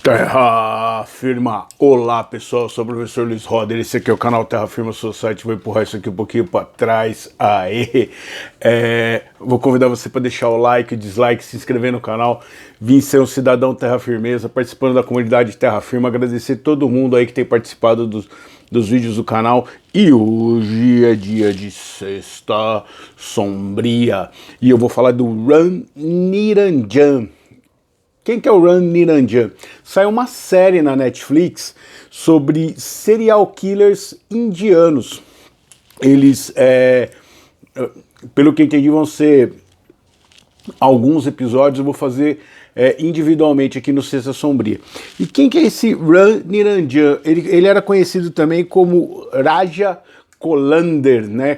Terra Firma. Olá pessoal, eu sou o professor Luiz Roder, esse aqui é o canal Terra Firma Society. Vou empurrar isso aqui um pouquinho para trás. Aê! Vou convidar você para deixar o like, o dislike, se inscrever no canal, vir ser um cidadão Terra Firmeza, participando da comunidade Terra Firma. Agradecer todo mundo aí que tem participado dos vídeos do canal. E hoje é dia de sexta sombria e eu vou falar do Ram Niranjan. Quem que é o Ram Niranjan? Saiu uma série na Netflix sobre serial killers indianos. Eles, pelo que entendi, vão ser alguns episódios. Eu vou fazer individualmente aqui no Sexta Sombria. E quem que é esse Ram Niranjan? Ele era conhecido também como Raja Kolander, né?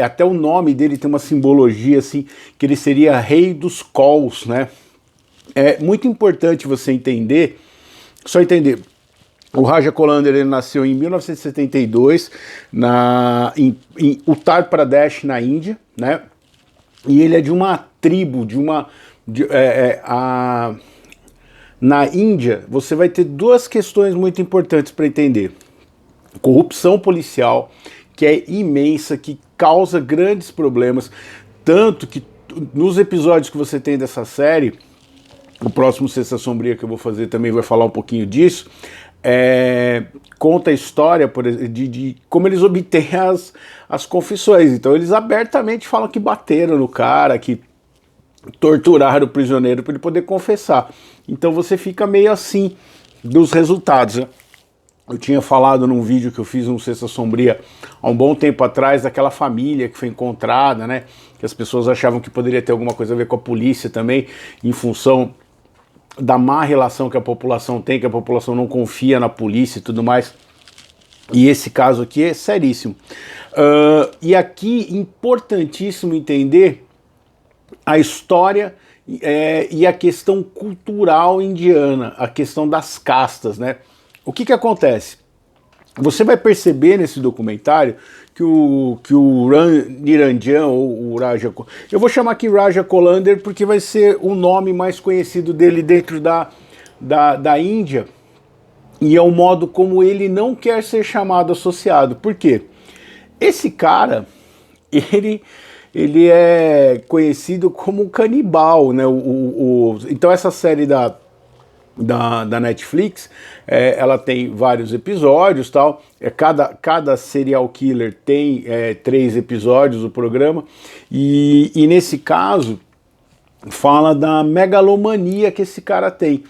Até o nome dele tem uma simbologia assim, que ele seria rei dos Cols, né? É muito importante você entender, só entender, o Raja Kolander ele nasceu em 1972 em Uttar Pradesh, na Índia, né? E ele é de uma tribo, na Índia você vai ter duas questões muito importantes para entender. Corrupção policial, que é imensa, que causa grandes problemas, tanto que nos episódios que você tem dessa série, o próximo Sexta Sombria que eu vou fazer também vai falar um pouquinho disso, conta a história de como eles obtêm as confissões. Então eles abertamente falam que bateram no cara, que torturaram o prisioneiro para ele poder confessar. Então você fica meio assim dos resultados, né? Eu tinha falado num vídeo que eu fiz no Sexta Sombria há um bom tempo atrás, daquela família que foi encontrada, né? Que as pessoas achavam que poderia ter alguma coisa a ver com a polícia também, em função da má relação que a população tem, que a população não confia na polícia e tudo mais. E esse caso aqui é seríssimo. E aqui, importantíssimo entender a história e a questão cultural indiana, a questão das castas, né? O que acontece? Você vai perceber nesse documentário que o Ram Niranjan, ou o Raja... Eu vou chamar aqui Raja Kolander porque vai ser o nome mais conhecido dele dentro da Índia, e é o modo como ele não quer ser chamado associado. Por quê? Esse cara, ele é conhecido como um canibal, né? Então essa série da Netflix, ela tem vários episódios, tal. Cada serial killer tem 3 episódios do programa, e nesse caso fala da megalomania que esse cara tem.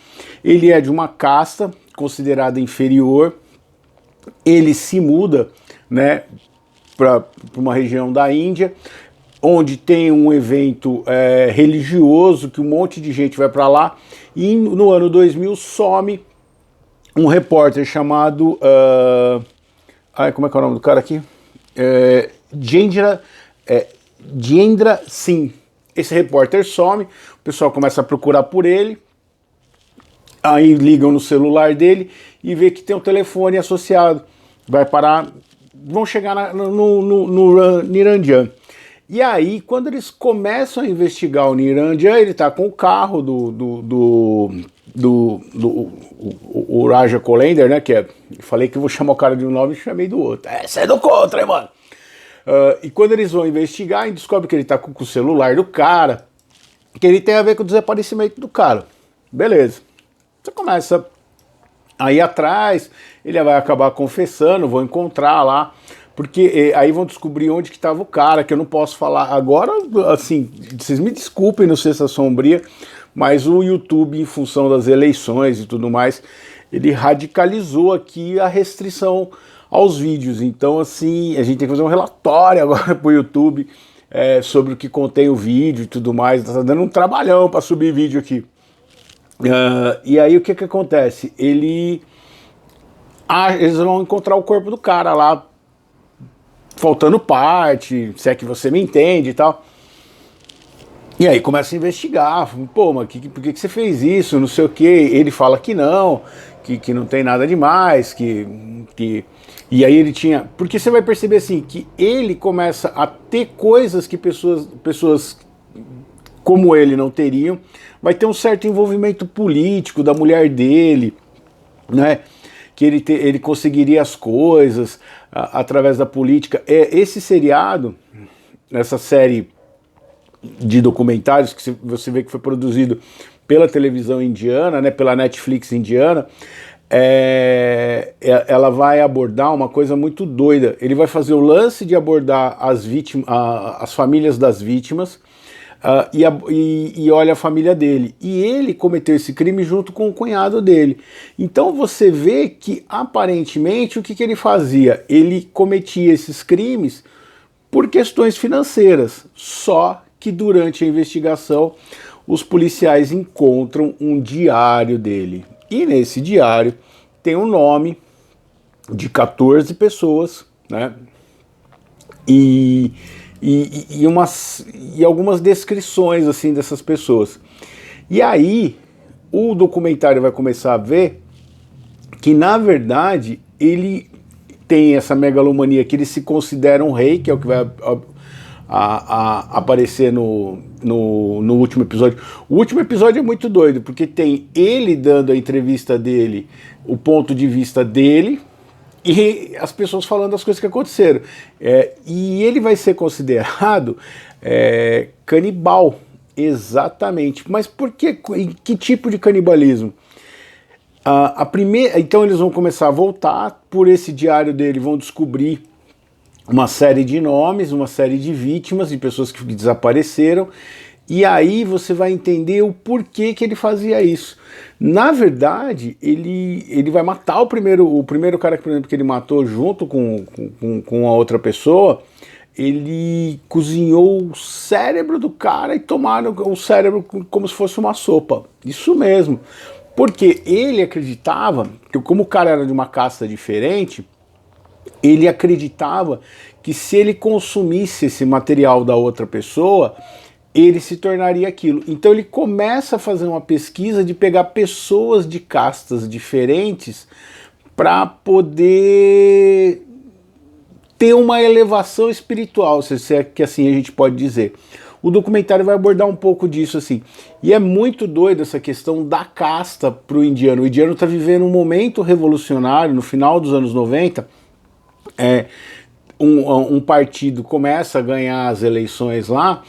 Ele é de uma casta considerada inferior, ele se muda, né, para uma região da Índia, onde tem um evento religioso, que um monte de gente vai para lá, e no ano 2000 some um repórter chamado... como é que é o nome do cara aqui? Jendra Singh. Esse repórter some, o pessoal começa a procurar por ele, aí ligam no celular dele e vê que tem um telefone associado. Vai parar, vão chegar no Niranjan. E aí, quando eles começam a investigar o Niranjan, ele tá com o carro o Raja Kolander, né? Eu falei que eu vou chamar o cara de um nome e chamei do outro. Você é do contra, hein, mano? E quando eles vão investigar, e descobre que ele tá com o celular do cara, que ele tem a ver com o desaparecimento do cara. Beleza. Você começa a ir atrás, ele vai acabar confessando, vão encontrar lá, porque aí vão descobrir onde que estava o cara, que eu não posso falar agora, assim, vocês me desculpem no Sexta Sombria, mas o YouTube, em função das eleições e tudo mais, ele radicalizou aqui a restrição aos vídeos. Então, assim, a gente tem que fazer um relatório agora pro YouTube sobre o que contém o vídeo e tudo mais. Tá dando um trabalhão para subir vídeo aqui. E aí o que acontece? Eles vão encontrar o corpo do cara lá, faltando parte, se é que você me entende e tal. E aí começa a investigar, pô, mas por que você fez isso, não sei o que. Ele fala que não tem nada demais, E aí ele tinha... Porque você vai perceber assim, que ele começa a ter coisas que pessoas como ele não teriam. Vai ter um certo envolvimento político da mulher dele, né? Que ele conseguiria as coisas através da política. Esse seriado, essa série de documentários que você vê que foi produzido pela televisão indiana, né, pela Netflix indiana, ela vai abordar uma coisa muito doida. Ele vai fazer o lance de abordar as vítimas, as famílias das vítimas, e olha a família dele. E ele cometeu esse crime junto com o cunhado dele. Então você vê que aparentemente o que ele fazia? Ele cometia esses crimes por questões financeiras. Só que durante a investigação os policiais encontram um diário dele. E nesse diário tem o nome de 14 pessoas, né? E algumas descrições assim dessas pessoas. E aí o documentário vai começar a ver que, na verdade, ele tem essa megalomania que ele se considera um rei, que é o que vai aparecer no último episódio. O último episódio é muito doido, porque tem ele dando a entrevista dele, o ponto de vista dele, e as pessoas falando as coisas que aconteceram. E ele vai ser considerado canibal, exatamente. Mas por que? Que tipo de canibalismo? Então eles vão começar a voltar, por esse diário dele vão descobrir uma série de nomes, uma série de vítimas, de pessoas que desapareceram, e aí você vai entender o porquê que ele fazia isso. Na verdade, ele vai matar o primeiro cara, por exemplo, que ele matou junto com a outra pessoa. Ele cozinhou o cérebro do cara e tomaram o cérebro como se fosse uma sopa. Isso mesmo. Porque ele acreditava que, como o cara era de uma casta diferente, ele acreditava que se ele consumisse esse material da outra pessoa, ele se tornaria aquilo. Então ele começa a fazer uma pesquisa de pegar pessoas de castas diferentes para poder ter uma elevação espiritual, se é que assim a gente pode dizer. O documentário vai abordar um pouco disso, assim. E é muito doido essa questão da casta para o indiano. O indiano está vivendo um momento revolucionário no final dos anos 90. Um partido começa a ganhar as eleições lá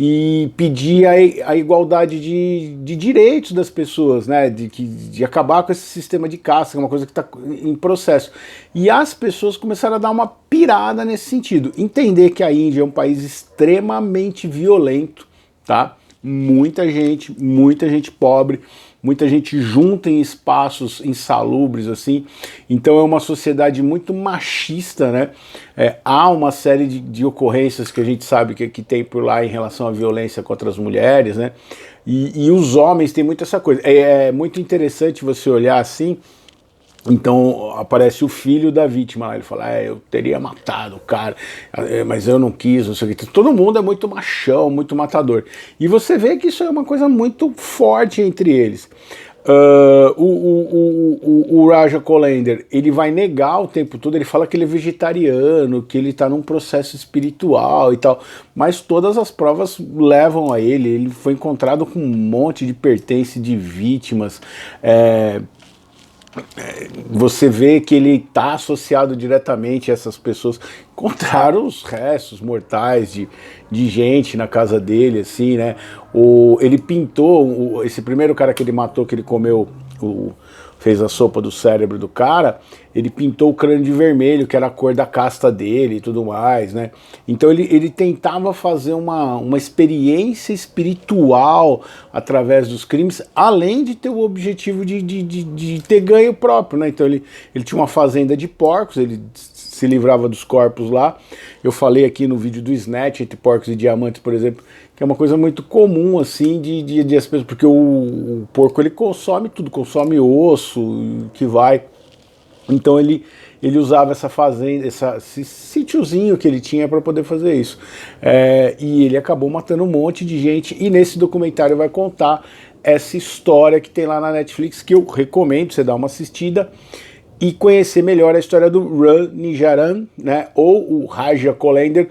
e pedir a igualdade de direitos das pessoas, né? De acabar com esse sistema de caça, que é uma coisa que está em processo. E as pessoas começaram a dar uma pirada nesse sentido. Entender que a Índia é um país extremamente violento, tá? Muita gente pobre, muita gente junta em espaços insalubres, assim. Então é uma sociedade muito machista, né? Há uma série de ocorrências que a gente sabe que tem por lá em relação à violência contra as mulheres, né? E os homens têm muito essa coisa. É muito interessante você olhar assim. Então aparece o filho da vítima lá, ele fala, eu teria matado o cara, mas eu não quis, não sei o que. Todo mundo é muito machão, muito matador. E você vê que isso é uma coisa muito forte entre eles. O Raja Kolender, ele vai negar o tempo todo, ele fala que ele é vegetariano, que ele está num processo espiritual e tal, mas todas as provas levam a ele foi encontrado com um monte de pertences de vítimas, você vê que ele está associado diretamente a essas pessoas. Encontraram os restos mortais de gente na casa dele, assim, né? Ele pintou, esse primeiro cara que ele matou, que ele comeu, fez a sopa do cérebro do cara, ele pintou o crânio de vermelho, que era a cor da casta dele e tudo mais, né? Então ele tentava fazer uma experiência espiritual através dos crimes, além de ter o objetivo de ter ganho próprio, né? Então ele tinha uma fazenda de porcos, ele se livrava dos corpos lá. Eu falei aqui no vídeo do Snatch, entre porcos e diamantes, por exemplo, que é uma coisa muito comum, assim, de as pessoas, porque o porco, ele consome tudo, consome osso, que vai. Então ele usava essa fazenda, esse sítiozinho que ele tinha para poder fazer isso. E ele acabou matando um monte de gente, e nesse documentário vai contar essa história que tem lá na Netflix, que eu recomendo você dar uma assistida e conhecer melhor a história do Ranijaran, né, ou o Raja Kolender,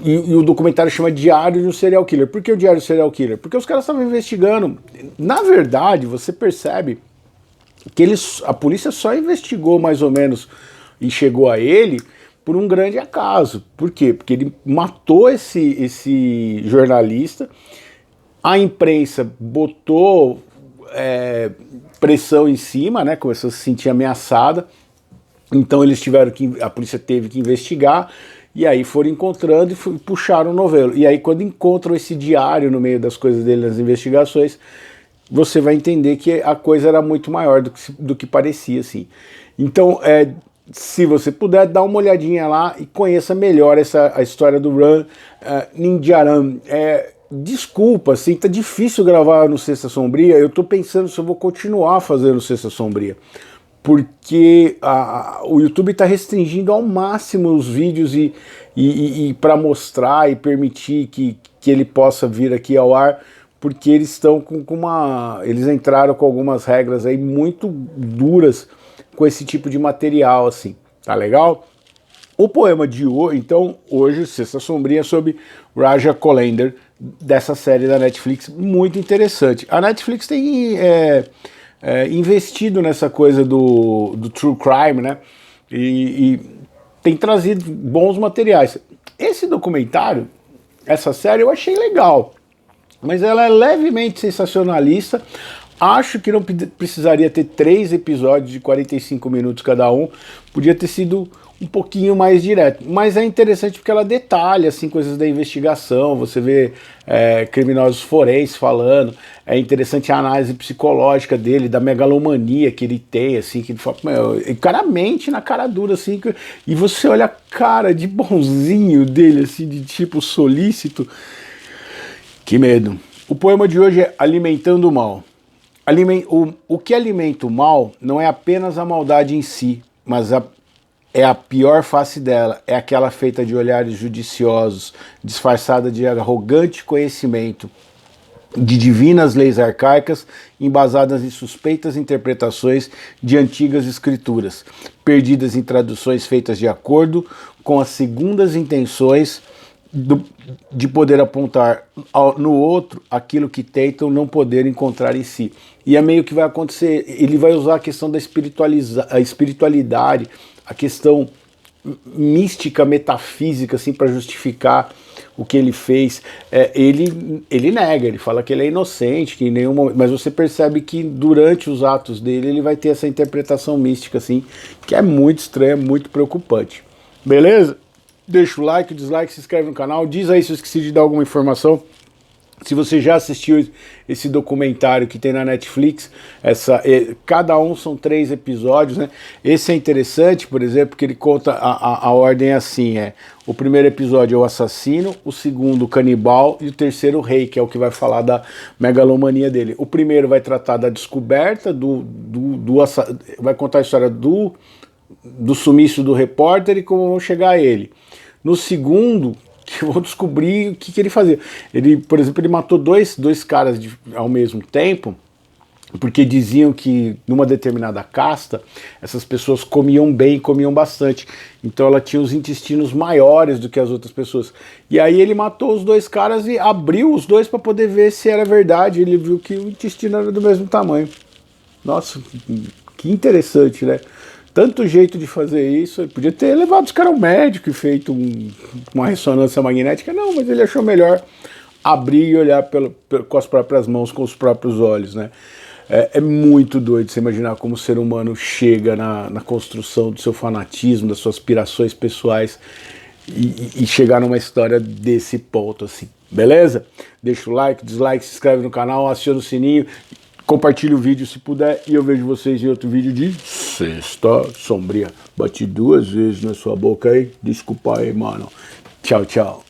E o documentário chama Diário de um Serial Killer. Por que o Diário do Serial Killer? Porque os caras estavam investigando. Na verdade, você percebe que a polícia só investigou mais ou menos e chegou a ele por um grande acaso. Por quê? Porque ele matou esse jornalista, a imprensa botou pressão em cima, né? Começou a se sentir ameaçada, então a polícia teve que investigar, e aí foram encontrando e puxaram o novelo. E aí quando encontram esse diário no meio das coisas dele nas investigações, você vai entender que a coisa era muito maior do que parecia, assim. Então, se você puder, dá uma olhadinha lá e conheça melhor a história do Ram Ninjaram. Desculpa, assim, tá difícil gravar no Sexta Sombria. Eu tô pensando se eu vou continuar fazendo Sexta Sombria, porque o YouTube está restringindo ao máximo os vídeos e para mostrar e permitir que ele possa vir aqui ao ar, porque eles estão eles entraram com algumas regras aí muito duras com esse tipo de material, assim, tá legal? O poema de hoje, então, hoje, Sexta Sombria, sobre Raja Kolender, dessa série da Netflix, muito interessante. A Netflix tem investido nessa coisa do true crime, né? E tem trazido bons materiais. Esse documentário, essa série, eu achei legal, mas ela é levemente sensacionalista. Acho que não precisaria ter 3 episódios de 45 minutos cada um, podia ter sido um pouquinho mais direto, mas é interessante porque ela detalha assim, coisas da investigação, você vê criminosos forenses falando, é interessante a análise psicológica dele, da megalomania que ele tem, assim, que ele fala, o cara mente na cara dura, assim, e você olha a cara de bonzinho dele, assim, de tipo solícito, que medo. O poema de hoje é Alimentando o Mal. O que alimenta o mal não é apenas a maldade em si, mas é a pior face dela, é aquela feita de olhares judiciosos, disfarçada de arrogante conhecimento, de divinas leis arcaicas, embasadas em suspeitas interpretações de antigas escrituras, perdidas em traduções feitas de acordo com as segundas intenções de poder apontar no outro aquilo que tentam não poder encontrar em si. E é meio que vai acontecer, ele vai usar a questão da espiritualidade, a questão mística, metafísica, assim, para justificar o que ele fez. Ele nega, ele fala que ele é inocente, que em nenhum momento, mas você percebe que durante os atos dele ele vai ter essa interpretação mística, assim, que é muito estranha, muito preocupante. Beleza? Deixa o like, o dislike, se inscreve no canal, diz aí se eu esqueci de dar alguma informação. Se você já assistiu esse documentário que tem na Netflix, cada um são 3 episódios, né? Esse é interessante, por exemplo, porque ele conta a ordem assim, o primeiro episódio é o assassino, o segundo o canibal e o terceiro o rei, que é o que vai falar da megalomania dele. O primeiro vai tratar da descoberta, vai contar a história do sumiço do repórter e como vão chegar a ele. No segundo, que eu vou descobrir o que ele fazia. Ele, por exemplo, ele matou dois caras ao mesmo tempo, porque diziam que numa determinada casta, essas pessoas comiam bem, comiam bastante. Então ela tinha os intestinos maiores do que as outras pessoas. E aí ele matou os 2 caras e abriu os 2 para poder ver se era verdade. Ele viu que o intestino era do mesmo tamanho. Nossa, que interessante, né? Tanto jeito de fazer isso, ele podia ter levado os caras ao médico e feito uma ressonância magnética, não, mas ele achou melhor abrir e olhar com as próprias mãos, com os próprios olhos, né? É muito doido você imaginar como o ser humano chega na construção do seu fanatismo, das suas aspirações pessoais e chegar numa história desse ponto, assim, beleza? Deixa o like, dislike, se inscreve no canal, aciona o sininho, compartilhe o vídeo se puder e eu vejo vocês em outro vídeo de Sexta Sombria. Bati 2 vezes na sua boca aí, desculpa aí, mano. Tchau, tchau.